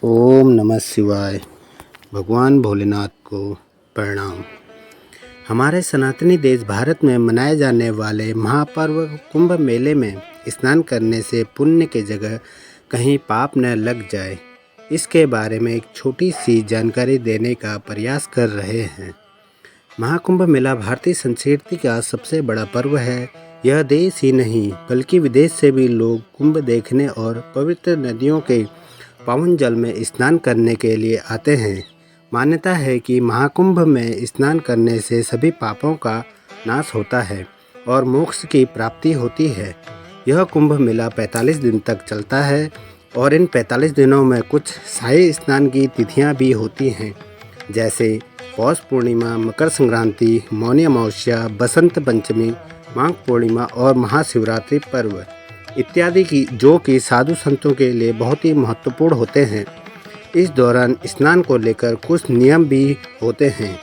ओम नमः शिवाय। भगवान भोलेनाथ को प्रणाम। हमारे सनातनी देश भारत में मनाए जाने वाले महापर्व कुंभ मेले में स्नान करने से पुण्य की जगह कहीं पाप न लग जाए, इसके बारे में एक छोटी सी जानकारी देने का प्रयास कर रहे हैं। महाकुंभ मेला भारतीय संस्कृति का सबसे बड़ा पर्व है। यह देश ही नहीं बल्कि विदेश से भी लोग कुंभ देखने और पवित्र नदियों के पावन जल में स्नान करने के लिए आते हैं। मान्यता है कि महाकुंभ में स्नान करने से सभी पापों का नाश होता है और मोक्ष की प्राप्ति होती है। यह कुंभ मेला 45 दिन तक चलता है और इन 45 दिनों में कुछ शाही स्नान की तिथियां भी होती हैं, जैसे पौष पूर्णिमा, मकर संक्रांति, मौनी अमावस्या, बसंत पंचमी, माघ पूर्णिमा और महाशिवरात्रि पर्व इत्यादि की, जो कि साधु संतों के लिए बहुत ही महत्वपूर्ण होते हैं। इस दौरान स्नान को लेकर कुछ नियम भी होते हैं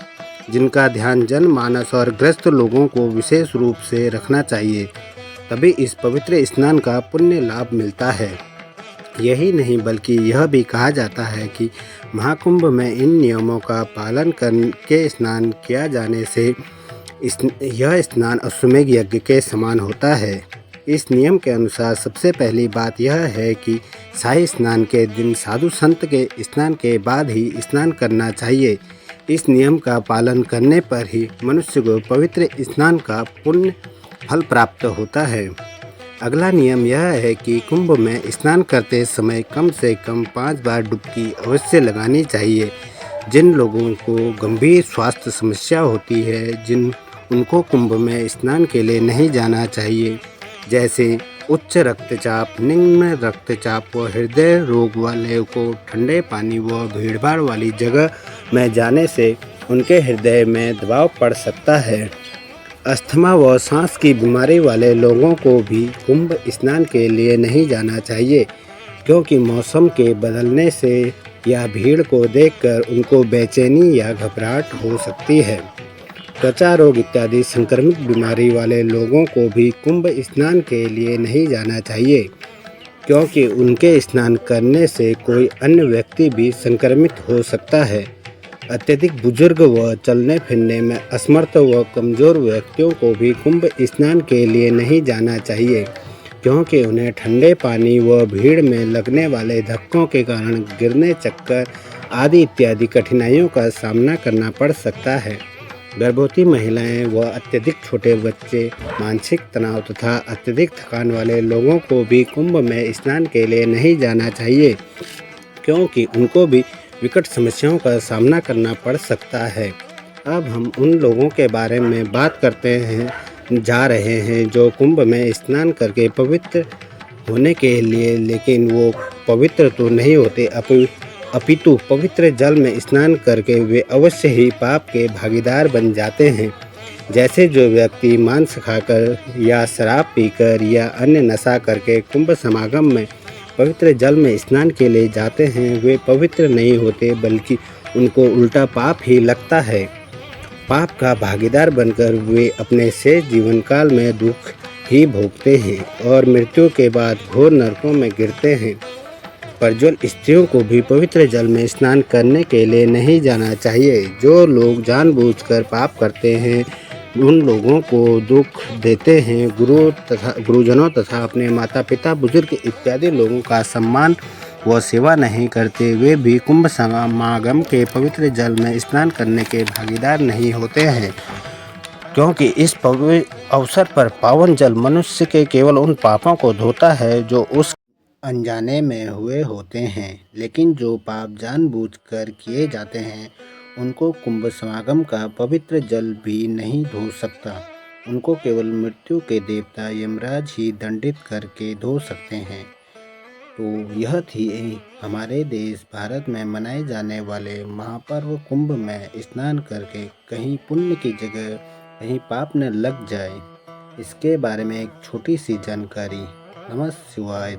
जिनका ध्यान जनमानस और ग्रस्त लोगों को विशेष रूप से रखना चाहिए, तभी इस पवित्र स्नान का पुण्य लाभ मिलता है। यही नहीं बल्कि यह भी कहा जाता है कि महाकुंभ में इन नियमों का पालन करके स्नान किया जाने से यह स्नान अश्वमेध यज्ञ के समान होता है। इस नियम के अनुसार सबसे पहली बात यह है कि शाही स्नान के दिन साधु संत के स्नान के बाद ही स्नान करना चाहिए। इस नियम का पालन करने पर ही मनुष्य को पवित्र स्नान का पुण्य फल प्राप्त होता है। अगला नियम यह है कि कुंभ में स्नान करते समय कम से कम 5 बार डुबकी अवश्य लगानी चाहिए। जिन लोगों को गंभीर स्वास्थ्य समस्या होती है, उनको कुंभ में स्नान के लिए नहीं जाना चाहिए, जैसे उच्च रक्तचाप, निम्न रक्तचाप व हृदय रोग वाले को ठंडे पानी व भीड़भाड़ वाली जगह में जाने से उनके हृदय में दबाव पड़ सकता है। अस्थमा व सांस की बीमारी वाले लोगों को भी कुंभ स्नान के लिए नहीं जाना चाहिए, क्योंकि मौसम के बदलने से या भीड़ को देखकर उनको बेचैनी या घबराहट हो सकती है। त्वचा रोग इत्यादि संक्रमित बीमारी वाले लोगों को भी कुंभ स्नान के लिए नहीं जाना चाहिए, क्योंकि उनके स्नान करने से कोई अन्य व्यक्ति भी संक्रमित हो सकता है। अत्यधिक बुजुर्ग व चलने फिरने में असमर्थ व कमज़ोर व्यक्तियों को भी कुंभ स्नान के लिए नहीं जाना चाहिए, क्योंकि उन्हें ठंडे पानी व भीड़ में लगने वाले धक्कों के कारण गिरने, चक्कर आदि इत्यादि कठिनाइयों का सामना करना पड़ सकता है। गर्भवती महिलाएं व अत्यधिक छोटे बच्चे, मानसिक तनाव तथा अत्यधिक थकान वाले लोगों को भी कुंभ में स्नान के लिए नहीं जाना चाहिए, क्योंकि उनको भी विकट समस्याओं का सामना करना पड़ सकता है। अब हम उन लोगों के बारे में बात करते जा रहे हैं जो कुंभ में स्नान करके पवित्र होने के लिए, लेकिन वो पवित्र तो नहीं होते, अपितु पवित्र जल में स्नान करके वे अवश्य ही पाप के भागीदार बन जाते हैं। जैसे जो व्यक्ति मांस खाकर या शराब पीकर या अन्य नशा करके कुंभ समागम में पवित्र जल में स्नान के लिए जाते हैं, वे पवित्र नहीं होते, बल्कि उनको उल्टा पाप ही लगता है। पाप का भागीदार बनकर वे अपने शेष जीवन काल में दुख ही भोगते हैं और मृत्यु के बाद घोर नरकों में गिरते हैं। प्रज्वल स्त्रियों को भी पवित्र जल में स्नान करने के लिए नहीं जाना चाहिए। जो लोग जानबूझकर पाप करते हैं, उन लोगों को दुख देते हैं, गुरुजनों तथा अपने माता पिता, बुजुर्ग इत्यादि लोगों का सम्मान व सेवा नहीं करते, वे भी कुंभ समागम के पवित्र जल में स्नान करने के भागीदार नहीं होते हैं, क्योंकि इस पवित्र अवसर पर पावन जल मनुष्य के केवल उन पापों को धोता है जो उस अनजाने में हुए होते हैं। लेकिन जो पाप जानबूझकर किए जाते हैं, उनको कुंभ समागम का पवित्र जल भी नहीं धो सकता। उनको केवल मृत्यु के देवता यमराज ही दंडित करके धो सकते हैं। तो यह थी हमारे देश भारत में मनाए जाने वाले महापर्व कुंभ में स्नान करके कहीं पुण्य की जगह कहीं पाप न लग जाए, इसके बारे में एक छोटी सी जानकारी। नमः शिवाय।